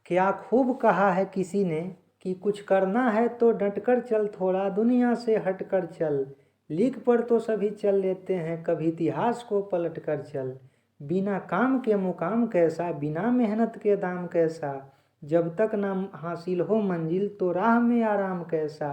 क्या खूब कहा है किसी ने कि कुछ करना है तो डटकर चल, थोड़ा दुनिया से हटकर चल। लिख पर तो सभी चल लेते हैं, कभी इतिहास को पलट कर चल। बिना काम के मुकाम कैसा, बिना मेहनत के दाम कैसा। जब तक ना हासिल हो मंजिल तो राह में आराम कैसा।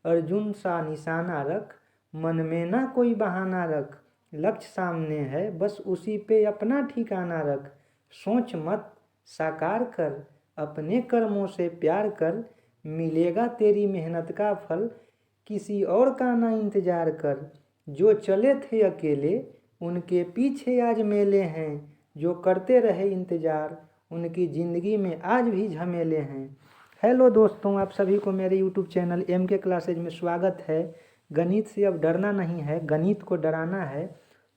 अर्जुन सा निशाना रख, मन में ना कोई बहाना रख। लक्ष्य सामने है बस उसी पे अपना ठिकाना रख। सोच मत साकार कर, अपने कर्मों से प्यार कर। मिलेगा तेरी मेहनत का फल, किसी और का ना इंतजार कर। जो चले थे अकेले उनके पीछे आज मेले हैं। जो करते रहे इंतजार उनकी ज़िंदगी में आज भी झमेले हैं। हेलो दोस्तों, आप सभी को मेरे यूट्यूब चैनल MK क्लासेज में स्वागत है। गणित से अब डरना नहीं है, गणित को डराना है।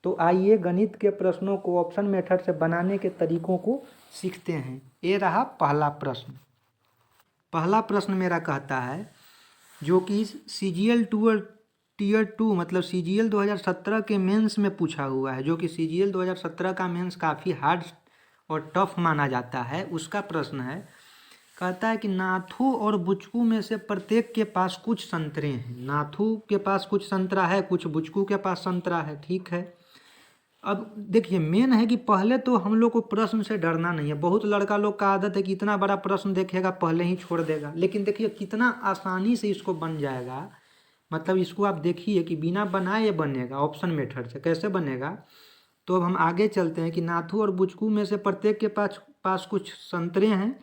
तो आइए गणित के प्रश्नों को ऑप्शन मेथड से बनाने के तरीकों को सीखते हैं। ये रहा पहला प्रश्न। पहला प्रश्न मेरा कहता है, जो कि CGL टीयर 2 मतलब CGL 2017 के मेंस में पूछा हुआ है, जो कि CGL 2017 का मेंस काफ़ी हार्ड और टफ माना जाता है। उसका प्रश्न है, कहता है कि नाथू और बुचकू में से प्रत्येक के पास कुछ संतरे हैं। नाथू के पास कुछ संतरा है, कुछ बुचकू के पास संतरा है, ठीक है। अब देखिए, मेन है कि पहले तो हम लोग को प्रश्न से डरना नहीं है। बहुत लड़का लोग का आदत है कि इतना बड़ा प्रश्न देखेगा पहले ही छोड़ देगा, लेकिन देखिए कितना आसानी से इसको बन जाएगा। मतलब इसको आप देखिए कि बिना बनाए ये बनेगा ऑप्शन मेथड से। कैसे बनेगा, तो अब हम आगे चलते हैं कि नाथू और बुचकू में से प्रत्येक के पास कुछ संतरे हैं।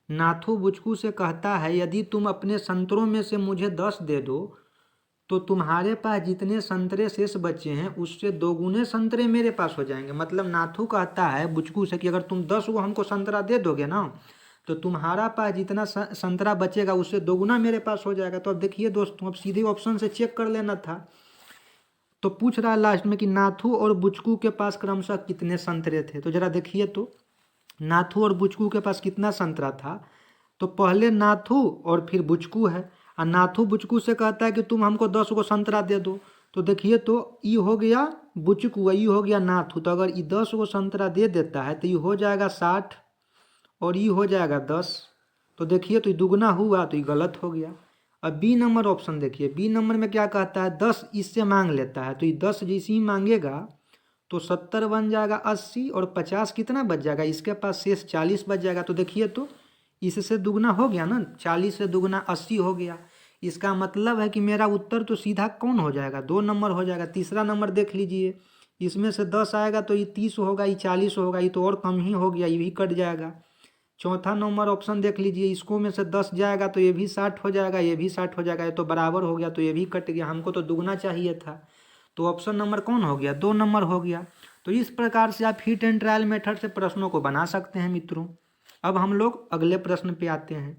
नाथू बुचकू से कहता है, यदि तुम अपने संतरों में से मुझे 10 दे दो तो तुम्हारे पास जितने संतरे शेष बचे हैं उससे 2 गुने संतरे मेरे पास हो जाएंगे। मतलब नाथू कहता है बुचकू से कि अगर तुम 10 को हमको संतरा दे दोगे ना, तो तुम्हारा पास जितना संतरा बचेगा उससे 2 गुना मेरे पास हो जाएगा। तो अब देखिए दोस्तों, अब सीधे ऑप्शन से चेक कर लेना था। तो पूछ रहा है लास्ट में कि नाथू और बुचकू के पास क्रमशः कितने संतरे थे। तो जरा देखिए, तो नाथू और बुचकू के पास कितना संतरा था। तो पहले नाथू और फिर बुचकू है, और नाथू बुचकू से कहता है कि तुम हमको 10 को संतरा दे दो। तो देखिए, तो ये हो गया बुचकू, ये हो गया नाथू। तो अगर ये 10 को संतरा दे देता है तो ये हो जाएगा 60 और ये हो जाएगा 10। तो देखिए, तो ये दुगना हुआ तो ये गलत हो गया। अब बी नंबर ऑप्शन देखिए, बी नंबर में क्या कहता है, 10 इससे मांग लेता है। तो ये 10 जैसे ही मांगेगा तो 70 बन जाएगा 80, और 50 कितना बच जाएगा, इसके पास शेष 40 बच जाएगा। तो देखिए, तो इससे दुगना हो गया ना, 40 से दुगना 80 हो गया। इसका मतलब है कि मेरा उत्तर तो सीधा कौन हो जाएगा, 2 नंबर हो जाएगा। तीसरा नंबर देख लीजिए, इसमें से 10 आएगा तो ये 30 होगा, ये 40 होगा, ये तो और कम ही हो गया, ये भी कट जाएगा। चौथा नंबर ऑप्शन देख लीजिए, इसको में से 10 जाएगा तो ये भी 60 हो जाएगा, ये भी 60 हो जाएगा, ये तो बराबर हो गया, तो ये भी कट गया। हमको तो दुगना चाहिए था। तो ऑप्शन नंबर कौन हो गया, 2 नंबर हो गया। तो इस प्रकार से आप हिट एंड ट्रायल मेथड से प्रश्नों को बना सकते हैं मित्रों। अब हम लोग अगले प्रश्न पे आते हैं।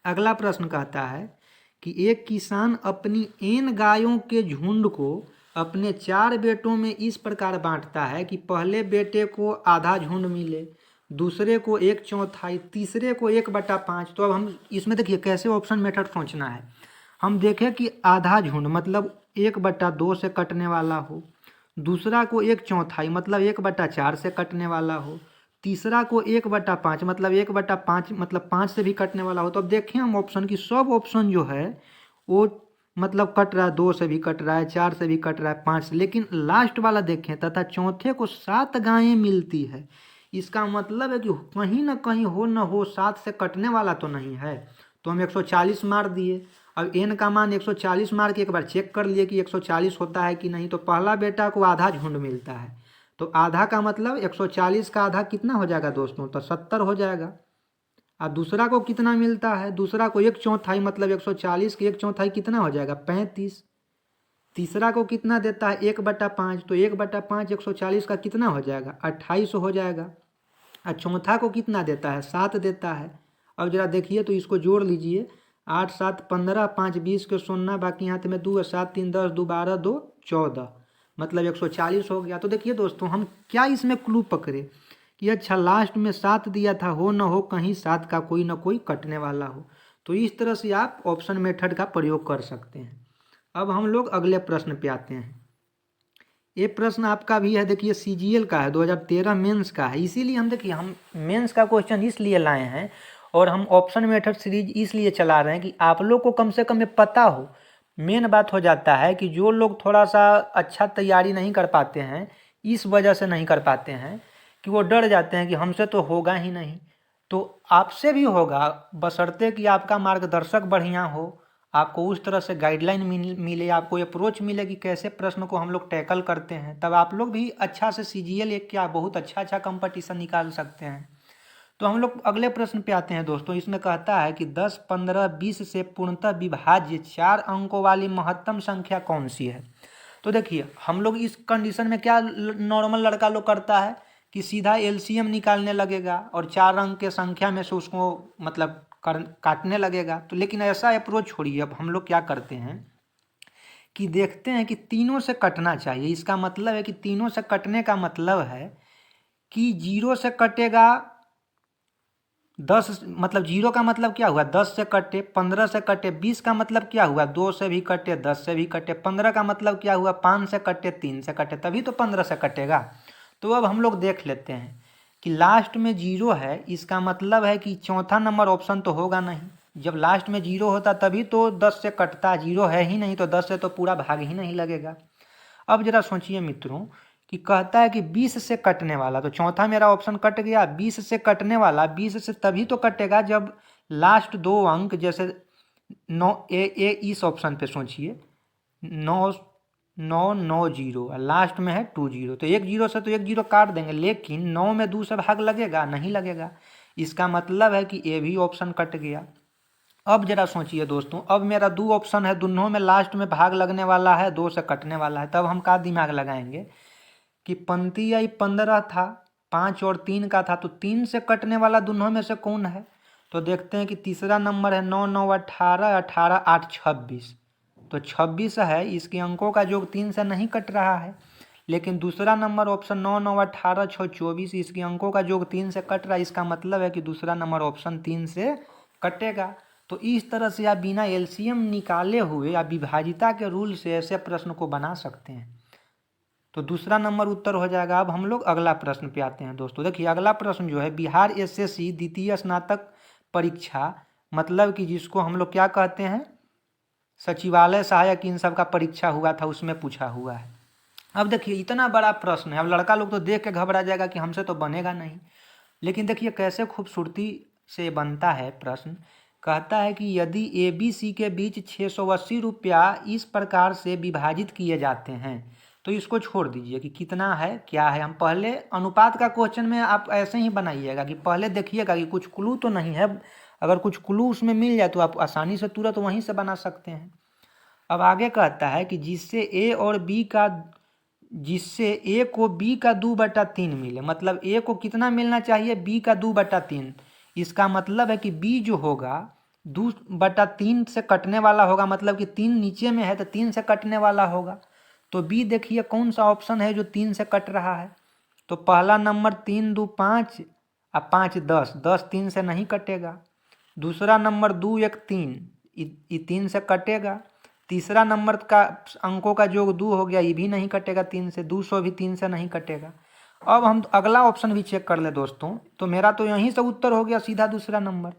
अगला प्रश्न कहता है कि एक किसान अपनी n गायों के झुंड को अपने 4 बेटों में इस प्रकार बांटता है कि पहले बेटे को आधा झुंड मिले, दूसरे को 1/4, तीसरे को 1/5। तो अब हम इसमें देखिए कैसे ऑप्शन मेथड सोचना है। हम देखें कि आधा झुंड मतलब 1/2 से कटने वाला हो, दूसरा को 1/4 मतलब 1/4 से कटने वाला हो, तीसरा को 1/5 मतलब 1/5 मतलब 5 से भी कटने वाला हो। तो अब देखें हम ऑप्शन की, सब ऑप्शन जो है वो मतलब कट रहा है, 2 से भी कट रहा है, 4 से भी कट रहा है, 5 से। लेकिन लास्ट वाला देखें, तथा चौथे को 7 गायें मिलती है। इसका मतलब है कि कहीं ना कहीं हो न हो 7 से कटने वाला तो नहीं है। तो हम 140 मार दिए। अब n का मान 140 मार के एक बार चेक कर लिए कि 140 होता है कि नहीं। तो पहला बेटा को आधा झुंड मिलता है, तो आधा का मतलब 140 का आधा कितना हो जाएगा दोस्तों, तो 70 हो जाएगा। अब दूसरा को कितना मिलता है, दूसरा को 1/4 मतलब 140 के 1/4 कितना हो जाएगा, 35। तीसरा को कितना देता है, 1/5, तो 1/5 140 का कितना हो जाएगा, 28 हो जाएगा। और चौथा को कितना देता है, 7 देता है। अब जरा देखिए, तो इसको जोड़ लीजिए, 8 7 15, 5 20 के 0, बाकी हाथ में 2 है, 7 3 10, 2 12, 2 14 मतलब 140 हो गया। तो देखिए दोस्तों, हम क्या इसमें क्लू पकड़े कि अच्छा लास्ट में 7 दिया था, हो न हो कहीं 7 का कोई ना कोई कटने वाला हो। तो इस तरह से आप ऑप्शन मेथड का प्रयोग कर सकते हैं। अब हम लोग अगले प्रश्न पे आते हैं। ये प्रश्न आपका भी है, देखिए CGL का है, 2013 मेंस का है। इसीलिए हम देखिए हम मेंस का क्वेश्चन इसलिए लाए हैं और हम ऑप्शन मेथड सीरीज इसलिए चला रहे हैं कि आप लोग को कम से कम ये पता हो। मेन बात हो जाता है कि जो लोग थोड़ा सा अच्छा तैयारी नहीं कर पाते हैं, इस वजह से नहीं कर पाते हैं कि वो डर जाते हैं कि हमसे तो होगा ही नहीं। तो आपसे भी होगा, बशर्ते कि आपका मार्गदर्शक बढ़िया हो, आपको उस तरह से गाइडलाइन मिले, आपको अप्रोच मिले कि कैसे प्रश्न को हम लोग टैकल करते हैं, तब आप लोग भी अच्छा से CGL एक क्या बहुत अच्छा कंपटीशन निकाल सकते हैं। तो हम लोग अगले प्रश्न पे आते हैं दोस्तों। इसमें कहता है कि 10, 15, 20 से पूर्णतः विभाज्य 4 अंकों वाली महत्तम संख्या कौन सी है। तो देखिए हम लोग इस कंडीशन में क्या नॉर्मल लड़का लोग करता है कि सीधा LCM निकालने लगेगा और 4 अंक के संख्या में से उसको मतलब काटने लगेगा। तो लेकिन ऐसा अप्रोच छोड़िए, अब हम लोग क्या करते हैं कि देखते हैं कि तीनों से कटना चाहिए। इसका मतलब है कि तीनों से कटने का मतलब है कि 0 से कटेगा 10, मतलब 0 का मतलब क्या हुआ 10 से कटे, 15 से कटे, 20 का मतलब क्या हुआ 2 से भी कटे, 10 से भी कटे, 15 का मतलब क्या हुआ 5 से कटे, 3 से कटे, तभी तो 15 से कटेगा। तो अब हम लोग देख लेते हैं कि लास्ट में 0 है, इसका मतलब है कि चौथा नंबर ऑप्शन तो होगा नहीं। जब लास्ट में 0 होता तभी तो 10 से कटता, 0 है ही नहीं तो 10 से तो पूरा भाग ही नहीं लगेगा। अब जरा सोचिए मित्रों कि कहता है कि 20 से कटने वाला, तो चौथा मेरा ऑप्शन कट गया। 20 से कटने वाला 20 से तभी तो कटेगा जब लास्ट 2 अंक, जैसे 9 ए इस ऑप्शन पे सोचिए 9 9 9 0 लास्ट में है 2 0, तो 1 0 से तो 1 0 काट देंगे, लेकिन 9 में 2 से भाग लगेगा नहीं लगेगा। इसका मतलब है कि ए भी ऑप्शन कट गया। अब जरा सोचिए दोस्तों, अब मेरा 2 ऑप्शन है, दोनों में लास्ट में भाग लगने वाला है, 2 से कटने वाला है। तब हम का दिमाग लगाएंगे कि पंक्ति आई 15 था, 5 और 3 का था, तो 3 से कटने वाला दोनों में से कौन है। तो देखते हैं कि तीसरा नंबर है 9 9 18, 18 8 26, तो 26 है, इसके अंकों का योग 3 से नहीं कट रहा है। लेकिन दूसरा नंबर ऑप्शन 9 9 18 6 24, इसके अंकों का योग 3 से कट रहा है। इसका मतलब है कि दूसरा नंबर ऑप्शन 3 से कटेगा। तो इस तरह से आप बिना LCM निकाले हुए या विभाजिता के रूल से ऐसे प्रश्न को बना सकते हैं। तो दूसरा नंबर उत्तर हो जाएगा। अब हम लोग अगला प्रश्न पे आते हैं दोस्तों। देखिए अगला प्रश्न जो है, बिहार SSC द्वितीय स्नातक परीक्षा, मतलब कि जिसको हम लोग क्या कहते हैं सचिवालय सहायक, इन सब का परीक्षा हुआ था, उसमें पूछा हुआ है। अब देखिए इतना बड़ा प्रश्न है, अब लड़का लोग तो देख के घबरा जाएगा कि हमसे तो बनेगा नहीं। लेकिन देखिए कैसे खूबसूरती से बनता है प्रश्न। कहता है कि यदि ABC के बीच 680 रुपया इस प्रकार से विभाजित किए जाते हैं, तो इसको छोड़ दीजिए कि कितना है क्या है। हम पहले अनुपात का क्वेश्चन में आप ऐसे ही बनाइएगा कि पहले देखिएगा कि कुछ क्लू तो नहीं है। अगर कुछ क्लू उसमें मिल जाए तो आप आसानी से तुरंत वहीं से बना सकते हैं। अब आगे कहता है कि जिससे A को B का 2/3 मिले, मतलब A को कितना मिलना चाहिए B का 2/3। इसका मतलब है कि B जो होगा 2/3 से कटने वाला होगा, मतलब कि 3 नीचे में है तो 3 से कटने वाला होगा। तो B देखिए कौन सा ऑप्शन है जो 3 से कट रहा है। तो पहला नंबर 3 2 5 और 5 10, 10 3 से नहीं कटेगा। दूसरा नंबर 2 1 3, ये 3 से कटेगा। तीसरा नंबर का अंकों का योग 2 हो गया, ये भी नहीं कटेगा 3 से। 200 भी 3 से नहीं कटेगा। अब हम अगला ऑप्शन भी चेक कर ले दोस्तों, तो मेरा तो यहीं से उत्तर हो गया सीधा दूसरा नंबर।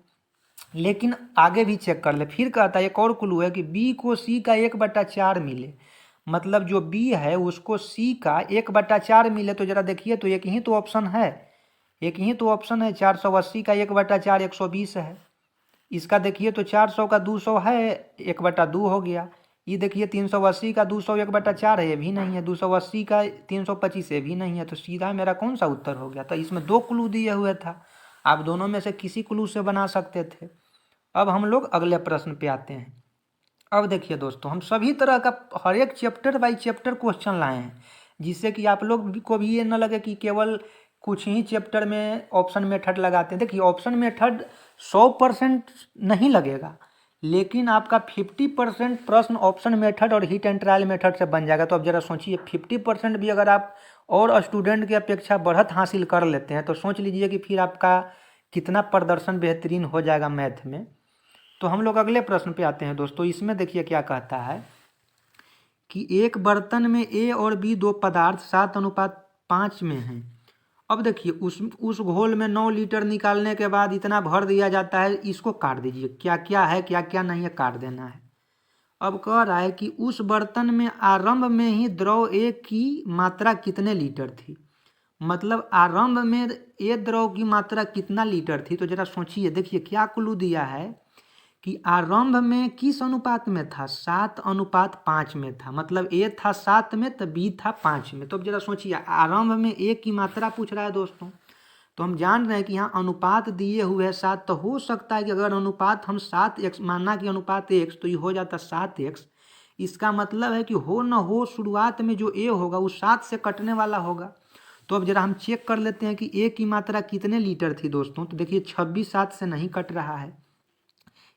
लेकिन आगे भी चेक कर ले, फिर कहता है एक और क्लू है कि B को C का 1/4 मिले, मतलब जो B है उसको C का 1/4 मिले। तो जरा देखिए, तो एक ही तो ऑप्शन है, 480 का 1/4 120 है। इसका देखिए तो 400 का 200 है, 1/2 हो गया। ये देखिए 380 का 200 1/4 है, ये भी नहीं है। 280 का 325 ये भी नहीं है। तो सीधा मेरा कौन सा उत्तर हो गया था। इसमें 2 क्लू दिए हुए था, आप दोनों में से किसी क्लू से बना सकते थे। अब हम लोग अगले प्रश्न पे आते हैं। अब देखिए दोस्तों, हम सभी तरह का हर एक चैप्टर बाई चैप्टर क्वेश्चन लाए हैं, जिससे कि आप लोग को भी ये न लगे कि केवल कुछ ही चैप्टर में ऑप्शन मेथड लगाते हैं। देखिए ऑप्शन मेथड 100% नहीं लगेगा, लेकिन आपका 50% प्रश्न ऑप्शन मेथड और हिट एंड ट्रायल मेथड से बन जाएगा। तो अब जरा सोचिए 50% भी अगर आप और स्टूडेंट की अपेक्षा बढ़त हासिल कर लेते हैं, तो सोच लीजिए कि फिर आपका कितना प्रदर्शन बेहतरीन हो जाएगा मैथ में। तो हम लोग अगले प्रश्न पे आते हैं दोस्तों। इसमें देखिए क्या कहता है कि एक बर्तन में A और B 2 पदार्थ 7:5 में हैं अब देखिए उस घोल में 9 लीटर निकालने के बाद इतना भर दिया जाता है, इसको काट दीजिए, क्या क्या है क्या क्या नहीं है काट देना है। अब कह रहा है कि उस बर्तन में आरंभ में ही द्रव ए की मात्रा कितने लीटर थी, मतलब आरंभ में ए द्रव की मात्रा कितना लीटर थी। तो जरा सोचिए, देखिए क्या क्लू दिया है कि आरंभ में किस अनुपात में था, 7:5 में था, मतलब ए था 7 में तो बी था 5 में। तो अब जरा सोचिए, आरंभ में ए की मात्रा पूछ रहा है दोस्तों, तो हम जान रहे हैं कि यहाँ अनुपात दिए हुए है 7, तो हो सकता है कि अगर अनुपात हम 7x माना कि अनुपात x, तो ये हो जाता 7x। इसका मतलब है कि हो न हो शुरुआत में जो ए होगा वो 7 से कटने वाला होगा। तो अब जरा हम चेक कर लेते हैं कि ए की मात्रा कितने लीटर थी दोस्तों। तो देखिए 26 7 से नहीं कट रहा है।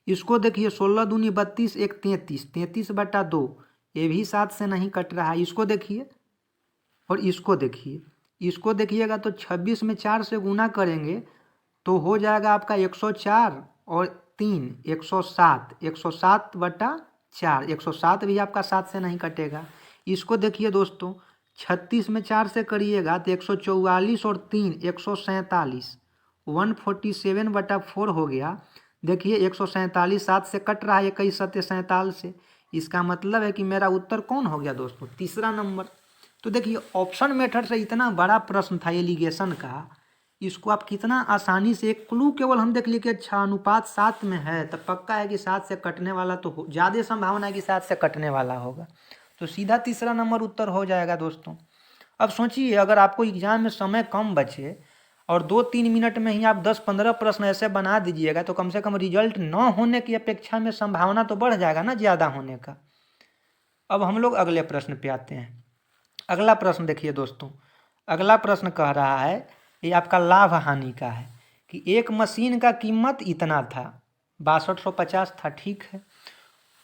इसको देखिए 16 दूनी 32 1 33, 33/2, ये भी 7 से नहीं कट रहा है। इसको देखिए और इसको देखिए, इसको देखिएगा तो 26 में 4 से गुना करेंगे तो हो जाएगा आपका 104 और 3 107, 107/4, 107 भी आपका 7 से नहीं कटेगा। इसको देखिए दोस्तों, 36 में 4 से करिएगा तो 144 और 3 147, 147/4 हो गया। देखिए 147 7 से कट रहा है, 21 7 47 से। इसका मतलब है कि मेरा उत्तर कौन हो गया दोस्तों, तीसरा नंबर। तो देखिए ऑप्शन मेथड से इतना बड़ा प्रश्न था एलिगेशन का, इसको आप कितना आसानी से, एक क्लू केवल हम देख लिए कि अच्छा अनुपात 7 में है, तो पक्का है कि 7 से कटने वाला तो ज़्यादा संभावना है कि 7 से कटने वाला होगा, तो सीधा तीसरा नंबर उत्तर हो जाएगा दोस्तों। अब सोचिए, अगर आपको एग्जाम में समय कम बचे और 2-3 मिनट में ही आप 10-15 प्रश्न ऐसे बना दीजिएगा, तो कम से कम रिजल्ट न होने की अपेक्षा में संभावना तो बढ़ जाएगा ना ज़्यादा होने का। अब हम लोग अगले प्रश्न पे आते हैं। अगला प्रश्न देखिए दोस्तों, अगला प्रश्न कह रहा है, ये आपका लाभ हानि का है कि एक मशीन का कीमत इतना था, 6250 था, ठीक है।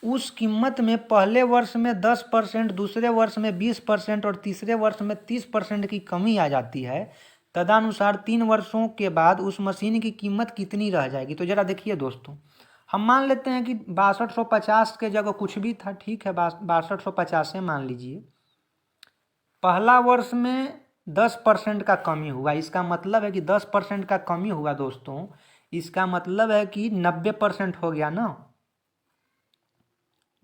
उस कीमत में पहले वर्ष में 10%, दूसरे वर्ष में 20% और तीसरे वर्ष में 30% की कमी आ जाती है। तदनुसार 3 वर्षों के बाद उस मशीन की कीमत कितनी रह जाएगी। तो जरा देखिए दोस्तों, हम मान लेते हैं कि 6250 के जगह कुछ भी था, ठीक है, 6250 से मान लीजिए। पहला वर्ष में 10% का कमी हुआ, इसका मतलब है कि 10% का कमी हुआ दोस्तों, इसका मतलब है कि 90% हो गया ना।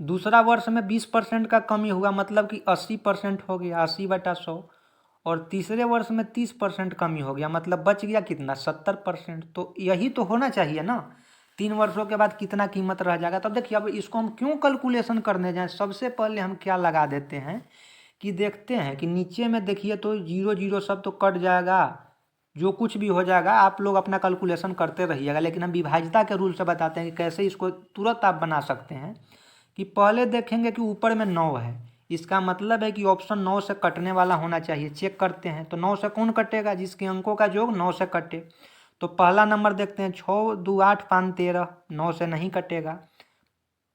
दूसरा वर्ष में 20% का कमी हुआ, मतलब कि 80% हो गया, 80/100। और तीसरे वर्ष में 30% कमी हो गया, मतलब बच गया कितना, 70%। तो यही तो होना चाहिए ना, 3 वर्षों के बाद कितना कीमत रह जाएगा। तब देखिए, अब इसको हम क्यों कैलकुलेशन करने जाएं, सबसे पहले हम क्या लगा देते हैं कि देखते हैं कि नीचे में देखिए तो 0 0 सब तो कट जाएगा, जो कुछ भी हो जाएगा आप लोग अपना कैलकुलेशन करते रहिएगा। लेकिन हम विभाज्यता के रूल से बताते हैं कि कैसे इसको तुरंत आप बना सकते हैं। कि पहले देखेंगे कि ऊपर में 9 है, इसका मतलब है कि ऑप्शन 9 से कटने वाला होना चाहिए। चेक करते हैं तो 9 से कौन कटेगा, जिसके अंकों का योग 9 से कटे। तो पहला नंबर देखते हैं, 6 2 8 5 13, 9 से नहीं कटेगा।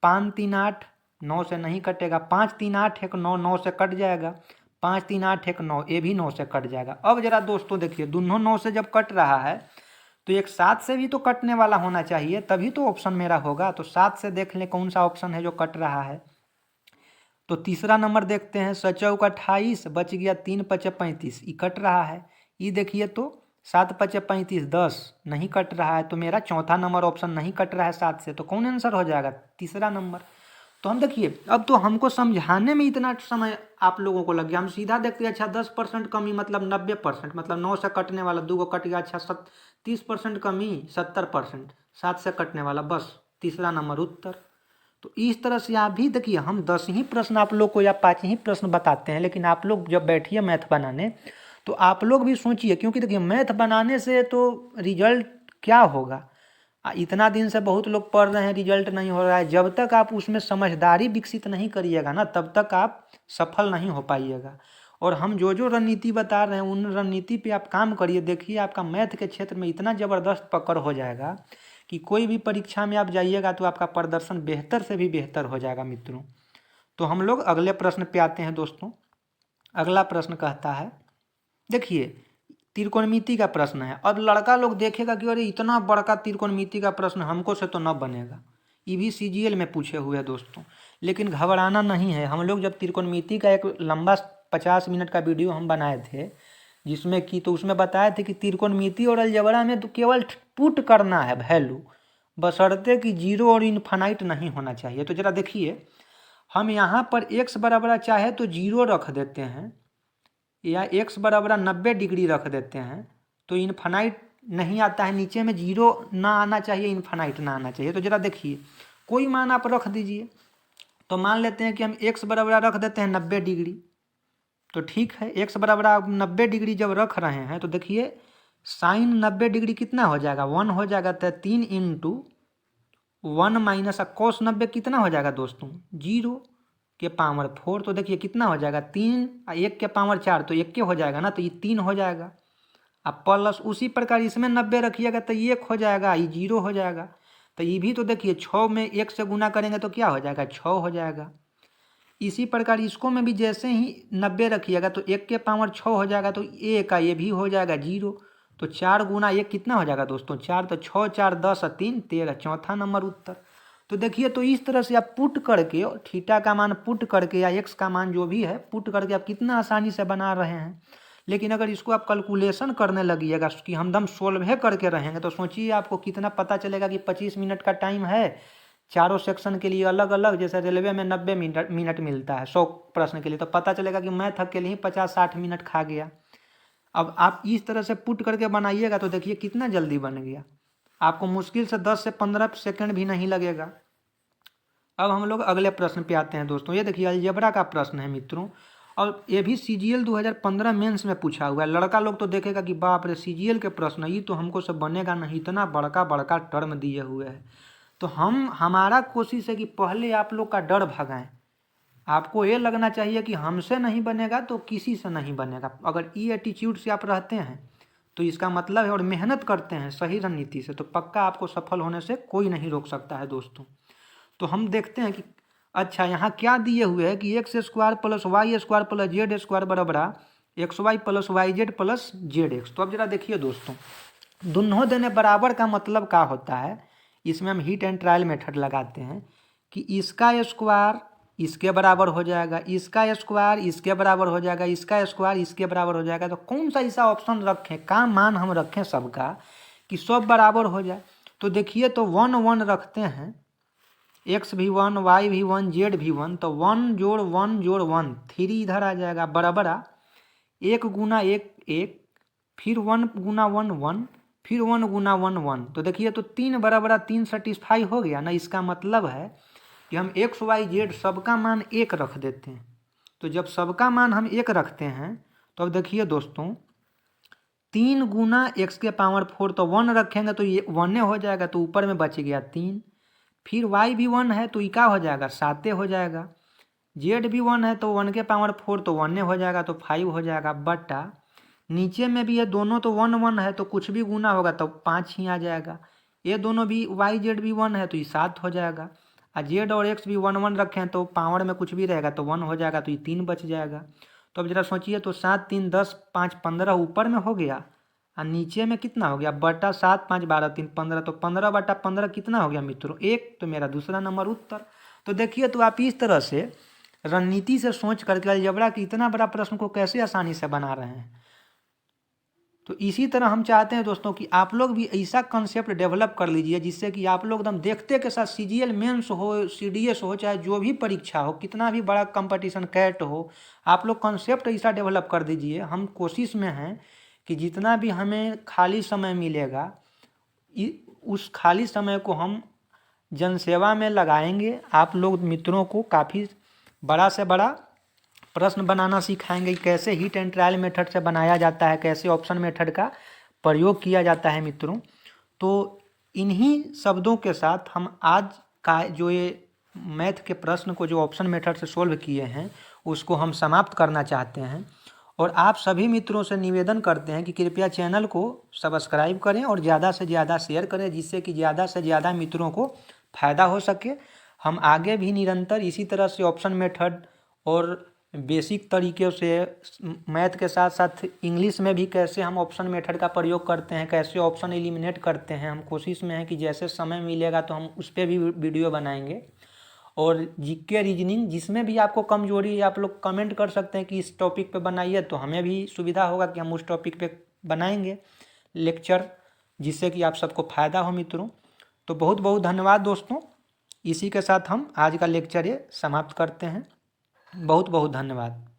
5 3 8, 9 से नहीं कटेगा। 5 3 8 1 9, 9 से कट जाएगा। 5 3 8 1 9, ये भी 9 से कट जाएगा। अब जरा दोस्तों देखिए, दोनों 9 से जब कट रहा है तो एक 7 से भी तो कटने वाला होना चाहिए, तभी तो ऑप्शन मेरा होगा। तो 7 से देख लें कौन सा ऑप्शन है जो कट रहा है। तो तीसरा नंबर देखते हैं, 7 चौक 28, बच गया 3 5 35, ये कट रहा है। ये देखिए तो 7 5 35 10, नहीं कट रहा है। तो मेरा चौथा नंबर ऑप्शन नहीं कट रहा है 7 से, तो कौन आंसर हो जाएगा, तीसरा नंबर। तो हम देखिए, अब तो हमको समझाने में इतना समय आप लोगों को लग गया, हम सीधा देखते हैं अच्छा 10% कमी मतलब 90%, मतलब 9 से कटने वाला 2 को कट गया, अच्छा 30% कमी 70%, 7 से कटने वाला, बस तीसरा नंबर उत्तर। तो इस तरह से आप भी देखिए, हम 10 ही प्रश्न आप लोग को या 5 ही प्रश्न बताते हैं, लेकिन आप लोग जब बैठिए मैथ बनाने तो आप लोग भी सोचिए, क्योंकि देखिए मैथ बनाने से तो रिजल्ट क्या होगा, इतना दिन से बहुत लोग पढ़ रहे हैं, रिजल्ट नहीं हो रहा है। जब तक आप उसमें समझदारी विकसित नहीं करिएगा ना, तब तक आप सफल नहीं हो पाइएगा। और हम जो जो रणनीति बता रहे हैं उन रणनीति पे आप काम करिए, देखिए आपका मैथ के क्षेत्र में इतना ज़बरदस्त पकड़ हो जाएगा कि कोई भी परीक्षा में आप जाइएगा तो आपका प्रदर्शन बेहतर से भी बेहतर हो जाएगा मित्रों। तो हम लोग अगले प्रश्न पे आते हैं दोस्तों। अगला प्रश्न कहता है, देखिए त्रिकोणमिति का प्रश्न है। अब लड़का लोग देखेगा कि अरे इतना बड़का त्रिकोणमिति का प्रश्न हमको से तो न बनेगा, ये भी CGL में पूछे हुए हैं दोस्तों। लेकिन घबराना नहीं है, हम लोग जब त्रिकोणमिति का एक लंबा 50 मिनट का वीडियो हम बनाए थे, जिसमें कि तो उसमें बताए थे कि त्रिकोणमिति और अलजेब्रा में तो केवल पुट करना है वैल्यू, बशर्ते कि जीरो और इन्फानाइट नहीं होना चाहिए। तो जरा देखिए, हम यहाँ पर x बराबर चाहे तो जीरो रख देते हैं या x बराबर 90 डिग्री रख देते हैं, तो इन्फानाइट नहीं आता है, नीचे में जीरो ना आना चाहिए, इन्फानाइट ना आना चाहिए। तो जरा देखिए, कोई मान आप रख दीजिए। तो मान लेते हैं कि हम x बराबर रख देते हैं 90 डिग्री। तो ठीक है, x बराबर आप 90 डिग्री जब रख रहे हैं तो देखिए साइन 90 डिग्री कितना हो जाएगा, 1 हो जाएगा। तो 3 इंटू 1 माइनस कोस 90 कितना हो जाएगा दोस्तों, 0 के पावर 4। तो देखिए कितना हो जाएगा, 3 1 के पावर 4, तो 1 के हो जाएगा ना, तो ये 3 हो जाएगा। अब प्लस उसी प्रकार इसमें 90 रखिएगा तो ये 1 हो जाएगा, ये 0 हो जाएगा। तो ये भी तो देखिए 6 में 1 से गुना करेंगे तो क्या हो जाएगा, 6 हो जाएगा। इसी प्रकार इसको में भी जैसे ही 90 रखिएगा तो 1 के पावर 6 हो जाएगा, तो ये का ये भी हो जाएगा 0। तो 4 गुना 1 कितना हो जाएगा दोस्तों, 4। तो 6 4 10 और 3 13, चौथा नंबर उत्तर। तो देखिए, तो इस तरह से आप पुट करके थीटा का मान पुट करके या एक्स का मान जो भी है पुट करके आप कितना आसानी से बना रहे हैं। लेकिन अगर इसको आप कैलकुलेशन करने लगिएगा कि हमदम सोल्व करके रहेंगे, तो सोचिए आपको कितना पता चलेगा कि 25 मिनट का टाइम है चारों सेक्शन के लिए अलग अलग। जैसे रेलवे में 90 मिनट मिलता है 100 प्रश्न के लिए, तो पता चलेगा कि मैथ के लिए ही 50-60 मिनट खा गया। अब आप इस तरह से पुट करके बनाइएगा तो देखिए कितना जल्दी बन गया, आपको मुश्किल से 10 से 15 सेकंड भी नहीं लगेगा। अब हम लोग अगले प्रश्न पे आते हैं दोस्तों। ये देखिए अलजेब्रा का प्रश्न है मित्रों, और ये भी CGL 2015 मेंस में पूछा हुआ है। लड़का लोग तो देखेगा कि बाप रे CGL के प्रश्न, ये तो हमको सब बनेगा नहीं, इतना बड़का बड़का टर्म दिए हुए हैं। तो हमारा कोशिश है कि पहले आप लोग का डर भगाएं। आपको ये लगना चाहिए कि हमसे नहीं बनेगा तो किसी से नहीं बनेगा। अगर ये एटीट्यूड से आप रहते हैं तो इसका मतलब है, और मेहनत करते हैं सही रणनीति से, तो पक्का आपको सफल होने से कोई नहीं रोक सकता है दोस्तों। तो हम देखते हैं कि अच्छा यहाँ क्या दिए हुए हैं कि x square plus y square plus z square बराबर x y plus y z plus z x. तो अब जरा देखिए दोस्तों, दोनों देने बराबर का मतलब क्या होता है, इसमें हम हीट एंड ट्रायल मेथड लगाते हैं कि इसका स्क्वायर इसके बराबर हो जाएगा, इसका स्क्वायर इसके बराबर हो जाएगा, इसका स्क्वायर इसके बराबर हो जाएगा। तो कौन सा ऐसा ऑप्शन रखें, का मान हम रखें सबका कि सब बराबर हो जाए। तो देखिए, तो 1 1 रखते हैं, एक्स भी 1 वाई भी 1 जेड भी 1, तो 1 जोड़ 1 जोड़ 1 3 इधर आ जाएगा बराबर 1 गुना 1 1, फिर 1 गुना 1 1, फिर 1 गुना 1 1। तो देखिए, तो 3 बराबर 3 सेटिस्फाई हो गया ना। इसका मतलब है कि हम एक्स वाई जेड सबका मान 1 रख देते हैं। तो जब सबका मान हम 1 रखते हैं तो अब देखिए दोस्तों, 3 गुना एक्स के पावर 4, तो 1 रखेंगे तो ये 1 हो जाएगा, तो ऊपर में बच गया 3। फिर वाई भी 1 है तो क्या हो जाएगा, 7 हो जाएगा। जेड भी 1 है तो 1 के पावर 4, तो 1 हो जाएगा, तो 5 हो जाएगा। बटा नीचे में भी ये दोनों तो 1 1 है, तो कुछ भी गुना होगा तो 5 ही आ जाएगा। ये दोनों भी वाई जेड भी 1 है तो ये 7 हो जाएगा। और जेड और एक्स भी 1 1 रखे हैं तो पावर में कुछ भी रहेगा तो 1 हो जाएगा, तो ये 3 बच जाएगा। तो अब जरा सोचिए, तो 7 3 10 5 15 ऊपर में हो गया, और नीचे में कितना हो गया, बटा 7 5 12 3 15, तो 15 बटा 15 कितना हो गया मित्रों, 1। तो मेरा दूसरा नंबर उत्तर। तो देखिए, तो आप इस तरह से रणनीति से सोच करके अलजेब्रा की इतना बड़ा प्रश्न को कैसे आसानी से बना रहे हैं। तो इसी तरह हम चाहते हैं दोस्तों कि आप लोग भी ऐसा कंसेप्ट डेवलप कर लीजिए जिससे कि आप लोग एकदम देखते के साथ CGL मेंस हो, CDS हो, चाहे जो भी परीक्षा हो, कितना भी बड़ा कंपटीशन कैट हो, आप लोग कंसेप्ट ऐसा डेवलप कर दीजिए। हम कोशिश में हैं कि जितना भी हमें खाली समय मिलेगा उस खाली समय को हम जनसेवा में लगाएंगे। आप लोग मित्रों को काफ़ी बड़ा से बड़ा प्रश्न बनाना सिखाएंगे, कैसे हीट एंड ट्रायल मेथड से बनाया जाता है, कैसे ऑप्शन मेथड का प्रयोग किया जाता है मित्रों। तो इन्हीं शब्दों के साथ हम आज का जो ये मैथ के प्रश्न को जो ऑप्शन मेथड से सोल्व किए हैं उसको हम समाप्त करना चाहते हैं। और आप सभी मित्रों से निवेदन करते हैं कि कृपया चैनल को सब्सक्राइब करें और ज़्यादा से ज़्यादा शेयर करें, जिससे कि ज़्यादा से ज़्यादा मित्रों को फ़ायदा हो सके। हम आगे भी निरंतर इसी तरह से ऑप्शन मेथड और बेसिक तरीके से मैथ के साथ साथ इंग्लिश में भी कैसे हम ऑप्शन मेथड का प्रयोग करते हैं, कैसे ऑप्शन एलिमिनेट करते हैं, हम कोशिश में हैं कि जैसे समय मिलेगा तो हम उस पर भी वीडियो बनाएंगे। और जीके रीजनिंग जिसमें भी आपको कमजोरी है आप लोग कमेंट कर सकते हैं कि इस टॉपिक पे बनाइए, तो हमें भी सुविधा होगा कि हम उस टॉपिक पे बनाएंगे लेक्चर, जिससे कि आप सबको फ़ायदा हो मित्रों। तो बहुत बहुत धन्यवाद दोस्तों। इसी के साथ हम आज का लेक्चर ये समाप्त करते हैं। बहुत बहुत धन्यवाद।